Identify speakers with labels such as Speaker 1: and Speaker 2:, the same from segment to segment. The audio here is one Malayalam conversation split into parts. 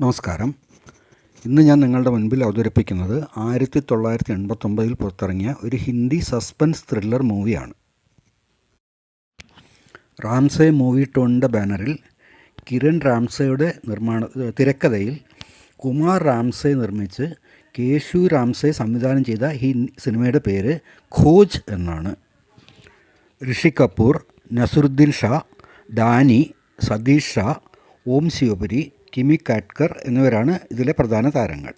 Speaker 1: നമസ്കാരം. ഇന്ന് ഞാൻ നിങ്ങളുടെ മുൻപിൽ അവതരിപ്പിക്കുന്നത് 1989 പുറത്തിറങ്ങിയ ഒരു ഹിന്ദി സസ്പെൻസ് ത്രില്ലർ മൂവിയാണ്. റാംസേ മൂവി ടോണിൻ്റെ ബാനറിൽ കിരൺ റാംസേയുടെ തിരക്കഥയിൽ കുമാർ റാംസേ നിർമ്മിച്ച് കേശു റാംസേ സംവിധാനം ചെയ്ത ഈ സിനിമയുടെ പേര് ഖോജ് എന്നാണ്. ഋഷി കപൂർ, നസറുദ്ദീൻ ഷാ, ഡാനി, സതീഷ് ഷാ, ഓം ശിവപുരി, കിമി കാട്കർ എന്നിവരാണ് ഇതിലെ പ്രധാന താരങ്ങൾ.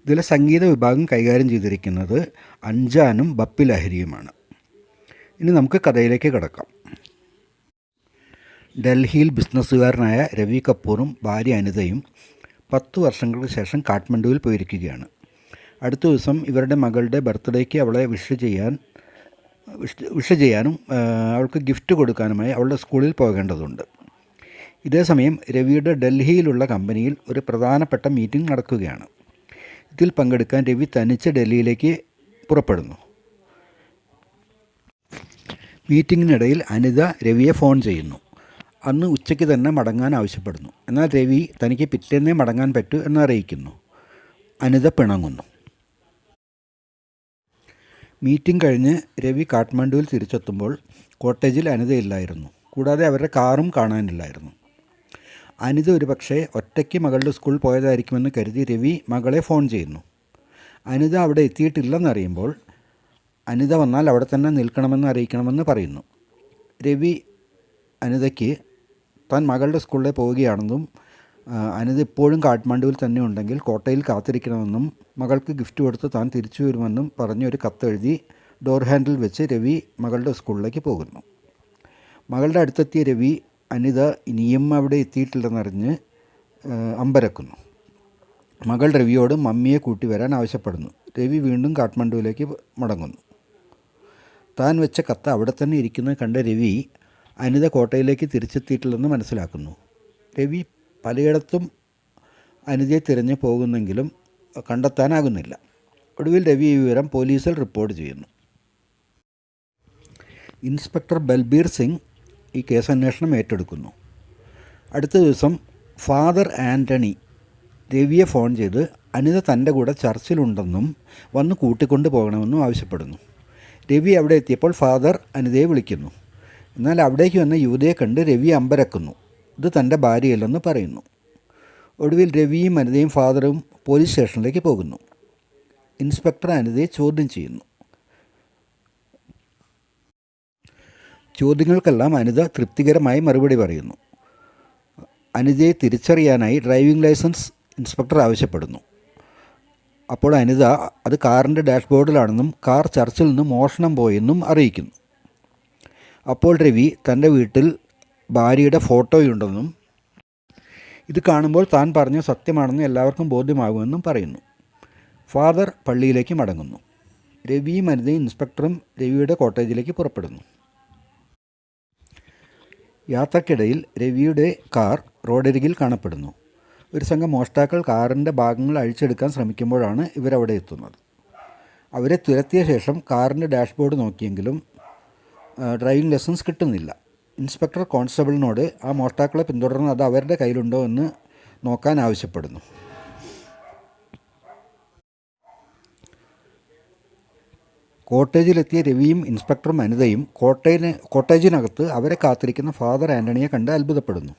Speaker 1: ഇതിലെ സംഗീത വിഭാഗം കൈകാര്യം ചെയ്തിരിക്കുന്നത് അഞ്ജാനും ബപ്പി ലഹരിയുമാണ്. ഇനി നമുക്ക് കഥയിലേക്ക് കടക്കാം. ഡൽഹിയിൽ ബിസിനസ്സുകാരനായ രവി കപൂറും ഭാര്യ അനിതയും 10 വർഷങ്ങൾക്ക് ശേഷം കാഠ്മണ്ഡുവിൽ പോയിരിക്കുകയാണ്. അടുത്ത ദിവസം ഇവരുടെ മകളുടെ ബർത്ത്ഡേക്ക് അവളെ വിഷ് ചെയ്യാനും അവൾക്ക് ഗിഫ്റ്റ് കൊടുക്കാനുമായി അവളുടെ സ്കൂളിൽ പോകേണ്ടതുണ്ട്. ഇതേസമയം രവിയുടെ ഡൽഹിയിലുള്ള കമ്പനിയിൽ ഒരു പ്രധാനപ്പെട്ട മീറ്റിംഗ് നടക്കുകയാണ്. ഇതിൽ പങ്കെടുക്കാൻ രവി തനിച്ച് ഡൽഹിയിലേക്ക് പുറപ്പെടുന്നു. മീറ്റിങ്ങിനിടയിൽ അനിത രവിയെ ഫോൺ ചെയ്യുന്നു. അന്ന് ഉച്ചയ്ക്ക് തന്നെ മടങ്ങാൻ ആവശ്യപ്പെടുന്നു. എന്നാൽ രവി തനിക്ക് പിറ്റേന്നേ മടങ്ങാൻ പറ്റൂ എന്നറിയിക്കുന്നു. അനിത പിണങ്ങുന്നു. മീറ്റിംഗ് കഴിഞ്ഞ് രവി കാഠ്മണ്ഡുവിൽ തിരിച്ചെത്തുമ്പോൾ കോട്ടേജിൽ അനിതയില്ലായിരുന്നു. കൂടാതെ അവരുടെ കാറും കാണാനില്ലായിരുന്നു. അനിത ഒരുപക്ഷെ ഒറ്റയ്ക്ക് മകളുടെ സ്കൂളിൽ പോയതായിരിക്കുമെന്ന് കരുതി രവി മകളെ ഫോൺ ചെയ്യുന്നു. അനിത അവിടെ എത്തിയിട്ടില്ലെന്നറിയുമ്പോൾ അനിത വന്നാൽ അവിടെ തന്നെ നിൽക്കണമെന്ന് അറിയിക്കണമെന്ന് പറയുന്നു. രവി അനിതയ്ക്ക് താൻ മകളുടെ സ്കൂളിൽ പോവുകയാണെന്നും അനിത ഇപ്പോഴും കാഠ്മണ്ഡുവിൽ തന്നെ ഉണ്ടെങ്കിൽ കോട്ടയിൽ കാത്തിരിക്കണമെന്നും മകൾക്ക് ഗിഫ്റ്റ് കൊടുത്ത് താൻ തിരിച്ചു വരുമെന്നും പറഞ്ഞൊരു കത്തെഴുതി ഡോർ ഹാൻഡിൽ വെച്ച് രവി മകളുടെ സ്കൂളിലേക്ക് പോകുന്നു. മകളുടെ അടുത്തെത്തിയ രവി അനിത ഇനിയും അവിടെ എത്തിയിട്ടില്ലെന്നറിഞ്ഞ് അമ്പരക്കുന്നു. മകൾ രവിയോട് മമ്മിയെ കൂട്ടി വരാൻ ആവശ്യപ്പെടുന്നു. രവി വീണ്ടും കാഠ്മണ്ഡുവിലേക്ക് മടങ്ങുന്നു. താൻ വെച്ച കത്ത് അവിടെ തന്നെ ഇരിക്കുന്നത് കണ്ട രവി അനിത കോട്ടയിലേക്ക് തിരിച്ചെത്തിയിട്ടില്ലെന്ന് മനസ്സിലാക്കുന്നു. രവി പലയിടത്തും അനിതയെ തിരഞ്ഞു പോകുന്നെങ്കിലും കണ്ടെത്താനാകുന്നില്ല. ഒടുവിൽ രവി ഈ വിവരം പോലീസിൽ റിപ്പോർട്ട് ചെയ്യുന്നു. ഇൻസ്പെക്ടർ ബൽബീർ സിംഗ് ഈ കേസന്വേഷണം ഏറ്റെടുക്കുന്നു. അടുത്ത ദിവസം ഫാദർ ആൻ്റണി രവിയെ ഫോൺ ചെയ്ത് അനിത തൻ്റെ കൂടെ ചർച്ചിലുണ്ടെന്നും വന്ന് കൂട്ടിക്കൊണ്ടു പോകണമെന്നും ആവശ്യപ്പെടുന്നു. രവി അവിടെ എത്തിയപ്പോൾ ഫാദർ അനിതയെ വിളിക്കുന്നു. എന്നാൽ അവിടേക്ക് വന്ന യുവതിയെ കണ്ട് രവി അമ്പരക്കുന്നു. ഇത് തൻ്റെ ഭാര്യയല്ലെന്ന് പറയുന്നു. ഒടുവിൽ രവിയും അനിതയും ഫാദറും പോലീസ് സ്റ്റേഷനിലേക്ക് പോകുന്നു. ഇൻസ്പെക്ടർ അനിതയെ ചോദ്യം ചെയ്യുന്നു. ചോദ്യങ്ങൾക്കെല്ലാം അനിത തൃപ്തികരമായി മറുപടി പറയുന്നു. അനിതയെ തിരിച്ചറിയാനായി ഡ്രൈവിംഗ് ലൈസൻസ് ഇൻസ്പെക്ടർ ആവശ്യപ്പെടുന്നു. അപ്പോൾ അനിത അത് കാറിൻ്റെ ഡാഷ്ബോർഡിലാണെന്നും കാർ ചർച്ചിൽ നിന്ന് മോഷണം പോയെന്നും അറിയിക്കുന്നു. അപ്പോൾ രവി തൻ്റെ വീട്ടിൽ ഭാര്യയുടെ ഫോട്ടോയുണ്ടെന്നും ഇത് കാണുമ്പോൾ താൻ പറഞ്ഞ സത്യമാണെന്ന് എല്ലാവർക്കും ബോധ്യമാകുമെന്നും പറയുന്നു. ഫാദർ പള്ളിയിലേക്ക് മടങ്ങുന്നു. രവിയും അനിതയും ഇൻസ്പെക്ടറും രവിയുടെ കോട്ടേജിലേക്ക് പുറപ്പെടുന്നു. യാത്രക്കിടയിൽ രവിയുടെ കാർ റോഡരികിൽ കാണപ്പെടുന്നു. ഒരു സംഘം മോഷ്ടാക്കൾ കാറിൻ്റെ ഭാഗങ്ങൾ അഴിച്ചെടുക്കാൻ ശ്രമിക്കുമ്പോഴാണ് ഇവരവിടെ എത്തുന്നത്. അവരെ തുരത്തിയ ശേഷം കാറിൻ്റെ ഡാഷ്ബോർഡ് നോക്കിയെങ്കിലും ഡ്രൈവിംഗ് ലൈസൻസ് കിട്ടുന്നില്ല. ഇൻസ്പെക്ടർ കോൺസ്റ്റബിളിനോട് ആ മോഷ്ടാക്കളെ പിന്തുടർന്ന് അത് അവരുടെ കയ്യിലുണ്ടോ എന്ന് നോക്കാൻ ആവശ്യപ്പെടുന്നു. കോട്ടേജിലെത്തിയ രവിയും ഇൻസ്പെക്ടറും അനിതയും കോട്ടേജിനകത്ത് അവരെ കാത്തിരിക്കുന്ന ഫാദർ ആൻ്റണിയെ കണ്ട് അത്ഭുതപ്പെടുന്നു.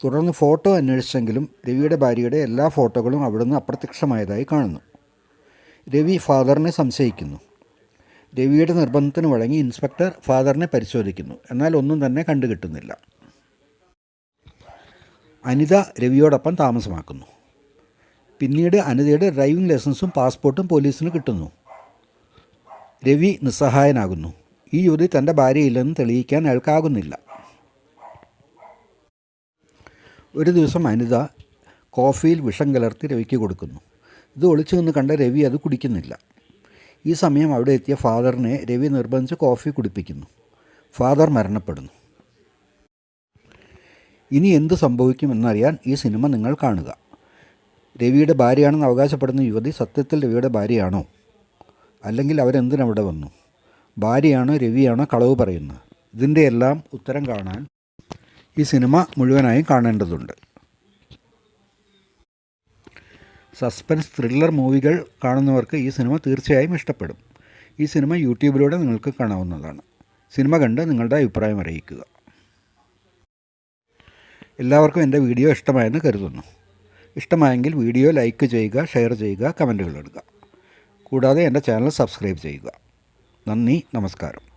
Speaker 1: തുടർന്ന് ഫോട്ടോ അന്വേഷിച്ചെങ്കിലും രവിയുടെ ഭാര്യയുടെ എല്ലാ ഫോട്ടോകളും അവിടുന്ന് അപ്രത്യക്ഷമായതായി കാണുന്നു. രവി ഫാദറിനെ സംശയിക്കുന്നു. രവിയുടെ നിർബന്ധത്തിന് വഴങ്ങി ഇൻസ്പെക്ടർ ഫാദറിനെ പരിശോധിക്കുന്നു. എന്നാൽ ഒന്നും തന്നെ കണ്ടുകിട്ടുന്നില്ല. അനിത രവിയോടൊപ്പം താമസമാക്കുന്നു. പിന്നീട് അനിതയുടെ ഡ്രൈവിംഗ് ലൈസൻസും പാസ്പോർട്ടും പോലീസിന് കിട്ടുന്നു. രവി നിസ്സഹായനാകുന്നു. ഈ യുവതി തൻ്റെ ഭാര്യയില്ലെന്ന് തെളിയിക്കാൻ അയാൾക്കാകുന്നില്ല. ഒരു ദിവസം അനിത കോഫിയിൽ വിഷം കലർത്തി രവിക്ക് കൊടുക്കുന്നു. ഇത് ഒളിച്ചു നിന്ന് കണ്ട രവി അത് കുടിക്കുന്നില്ല. ഈ സമയം അവിടെ എത്തിയ ഫാദറിനെ രവി നിർബന്ധിച്ച് കോഫി കുടിപ്പിക്കുന്നു. ഫാദർ മരണപ്പെടുന്നു. ഇനി എന്ത് സംഭവിക്കുമെന്നറിയാൻ ഈ സിനിമ നിങ്ങൾ കാണുക. രവിയുടെ ഭാര്യയാണെന്ന് അവകാശപ്പെടുന്ന യുവതി സത്യത്തിൽ രവിയുടെ ഭാര്യയാണോ? അല്ലെങ്കിൽ അവരെന്തിനവിടെ വന്നു? ഭാര്യയാണോ രവിയാണോ കളവ് പറയുന്നത്? ഇതിൻ്റെ എല്ലാം ഉത്തരം കാണാൻ ഈ സിനിമ മുഴുവനായും കാണേണ്ടതുണ്ട്. സസ്പെൻസ് ത്രില്ലർ മൂവികൾ കാണുന്നവർക്ക് ഈ സിനിമ തീർച്ചയായും ഇഷ്ടപ്പെടും. ഈ സിനിമ യൂട്യൂബിലൂടെ നിങ്ങൾക്ക് കാണാവുന്നതാണ്. സിനിമ കണ്ട് നിങ്ങളുടെ അഭിപ്രായം അറിയിക്കുക. എല്ലാവർക്കും എൻ്റെ വീഡിയോ ഇഷ്ടമായെന്ന് കരുതുന്നു. ഇഷ്ടമായെങ്കിൽ വീഡിയോ ലൈക്ക് ചെയ്യുക, ഷെയർ ചെയ്യുക, കമൻറ്റുകൾ ഇടുക. കൂടാതെ എൻ്റെ ചാനൽ സബ്സ്ക്രൈബ് ചെയ്യുക. നന്ദി, നമസ്കാരം.